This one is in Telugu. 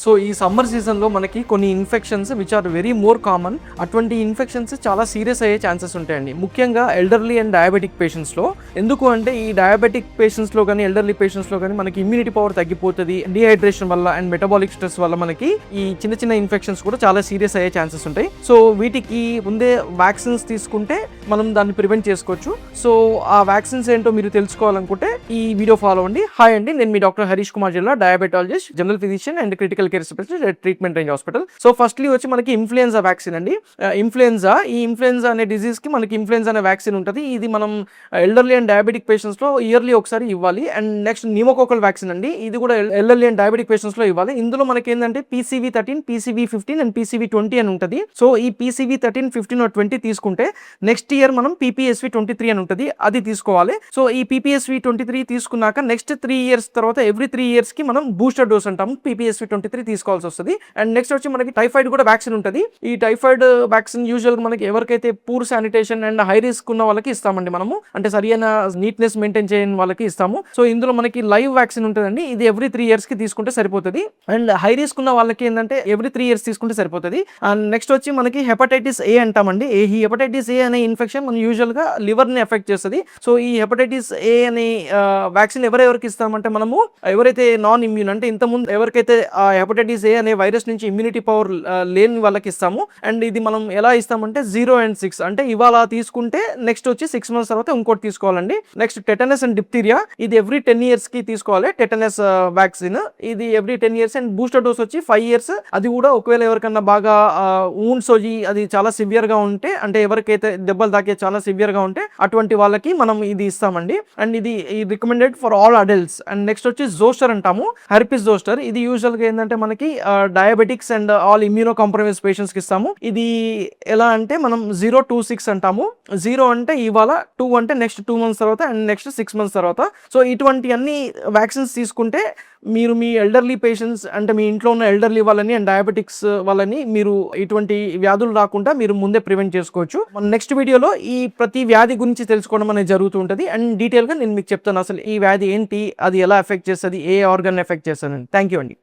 సో ఈ సమ్మర్ సీజన్లో మనకి కొన్ని infections which are very more common. అటువంటి ఇన్ఫెక్షన్స్ చాలా సీరియస్ అయ్యే ఛాన్సెస్ ఉంటాయండి, ముఖ్యంగా ఎల్డర్లీ అండ్ డయాబెటిక్ పేషెంట్స్లో. ఎందుకు అంటే ఈ డయాబెటిక్ పేషెంట్స్లో కానీ ఎల్డర్లీ పేషెంట్స్లో కానీ మనకి ఇమ్యూనిటీ పవర్ తగ్గిపోతుంది. డీహైడ్రేషన్ వల్ల అండ్ మెటబాలిక్ స్ట్రెస్ వల్ల మనకి ఈ చిన్న చిన్న ఇన్ఫెక్షన్స్ కూడా చాలా సీరియస్ అయ్యే ఛాన్సెస్ ఉంటాయి. సో వీటికి ముందే వ్యాక్సిన్స్ తీసుకుంటే మనం దాన్ని ప్రివెంట్ చేసుకోవచ్చు. సో ఆ వ్యాక్సిన్స్ ఏంటో మీరు తెలుసుకోవాలనుకుంటే ఈ వీడియో ఫాలో అవ్వండి. హాయ్ అండి, నేను మీ డాక్టర్ హరీష్ కుమార్ జిల్లా, diabetologist, general physician and critical care specialist at treatment range hospital. So firstly వచ్చి మనకి ఇన్ఫ్లుయెన్జా వ్యాక్సిన్ అండి. ఇన్ఫ్లుయెన్జా అనే డిజీజ్ కి మనకి ఇన్ఫ్లుయెన్జా అనే వ్యాక్సిన్ ఉంటుంది. ఇది మనం ఎల్డర్లీ అండ్ డయాబెటిక్ పేషెంట్స్ లో ఇయర్లీ ఒకసారి ఇవ్వాలి. అండ్ నెక్స్ట్ న్యూమోకోకల్ వ్యాక్సిన్ అండి, ఇది కూడా ఎల్డర్లీ అండ్ డయాబెటిక్ పేషెంట్స్ లో ఇవ్వాలి. ఇందులో మనకి ఏంటంటే PCV13, PCV15 అండ్ PCV20 అని ఉంటుంది. సో ఈ PCV13, 15 or 20 తీసుకుంటే నెక్స్ట్ ఇయర్ మనం PPSV23 అని ఉంటుంది, అది తీసుకోవాలి. సో ఈ PPSV23 తీసుకున్నాక నెక్స్ట్ 3 years తర్వాత ఎవ్రీ 3 years కి మనం బూస్టర్ డోస్ అంటాము, PPSV23 తీసుకోవాల్సి వస్తుంది. అండ్ నెక్స్ట్ వచ్చి మనకి టైఫాయిడ్ కూడా వ్యాక్సిన్ ఉంటుంది. ఈ టైఫాయిడ్ వ్యాక్సిన్ యూజువల్ మనకి ఎవరికైతే poor sanitation and high risk ఉన్న వాళ్ళకి ఇస్తామండి మనము, అంటే సరైన నీట్నెస్ మెయింటైన్ చేయని వాళ్ళకి ఇస్తాము. సో ఇందులో మనకి లైవ్ వ్యాక్సిన్ ఉంటుందండి, ఇది ఎవ్రీ 3 years కి తీసుకుంటే సరిపోతుంది. అండ్ హై రిస్క్ ఉన్న వాళ్ళకి ఏంటంటే ఎవ్రీ 3 years తీసుకుంటే సరిపోతుంది. అండ్ నెక్స్ట్ వచ్చి మనకి హెపటైటిస్ ఏ అంటామండి. ఈ హెపటైటిస్ ఏ అనే ఇన్ఫెక్షన్ మనం యూజువల్ గా లివర్ ని ఎఫెక్ట్ చేస్తుంది. సో ఈ హెపటైటిస్ ఏ అనే వ్యాక్సిన్ ఎవరెవరికి ఇస్తామంటే మనము ఎవరైతే నాన్ ఇమ్యూన్, అంటే ఇంతకుముందు ఎవరికైతే ఆ హెపటైటిస్ ఏ అనే వైరస్ నుంచి ఇమ్యూనిటీ పవర్ లేని వాళ్ళకి ఇస్తాము. అండ్ ఇది మనం ఎలా ఇస్తామంటే 0 and 6, అంటే ఇవాళ తీసుకుంటే నెక్స్ట్ వచ్చి 6 months తర్వాత ఇంకోటి తీసుకోవాలండి. నెక్స్ట్ టెటనస్ అండ్ డిప్తీరియా, ఇది ఎవ్రీ 10 years కి తీసుకోవాలి. టెటనస్ వ్యాక్సిన్ ఇది every 10 years. And booster dose వచ్చి 5 years. అది కూడా ఒకవేళ ఎవరికన్నా బాగా వూండ్స్ వచ్చి అది చాలా సివియర్ గా ఉంటే, అంటే ఎవరికైతే దెబ్బలు తాకే చాలా సివియర్ గా ఉంటే అటువంటి వాళ్ళకి మనం ఇది ఇస్తామండి. అండ్ ఇది recommended for all adults. And next వచ్చి జోస్టర్ అంటాము, హెర్పిస్ జోస్టర్. ఇది యూజువల్ గా ఏంటంటే మనకి diabetics and all immuno compromise patients కి ఇస్తాము. ఇది ఎలా అంటే మనం 0 to 6 అంటాము. 0 అంటే ఇవాళ, 2 అంటే నెక్స్ట్ 2 months తర్వాత, అండ్ నెక్స్ట్ 6 months తర్వాత. సో ఇటువంటి అన్ని వ్యాక్సిన్స్ తీసుకుంటే మీరు మీ ఎల్డర్లీ పేషెంట్స్, అంటే మీ ఇంట్లో ఉన్న ఎల్డర్లీ వాళ్ళని అండ్ డయాబెటిక్స్ వాళ్ళని మీరు ఇటువంటి వ్యాధులు రాకుండా మీరు ముందే ప్రివెంట్ చేసుకోవచ్చు. మన నెక్స్ట్ వీడియోలో ఈ ప్రతి వ్యాధి గురించి తెలుసుకోవడం అనేది జరుగుతూ ఉంటుంది. అండ్ డీటెయిల్గా నేను మీకు చెప్తాను అసలు ఈ వ్యాధి ఏంటి, అది ఎలా ఎఫెక్ట్ చేస్తుంది, ఏ ఆర్గన్ ఎఫెక్ట్ చేస్తుంది. థ్యాంక్ యూ అండి.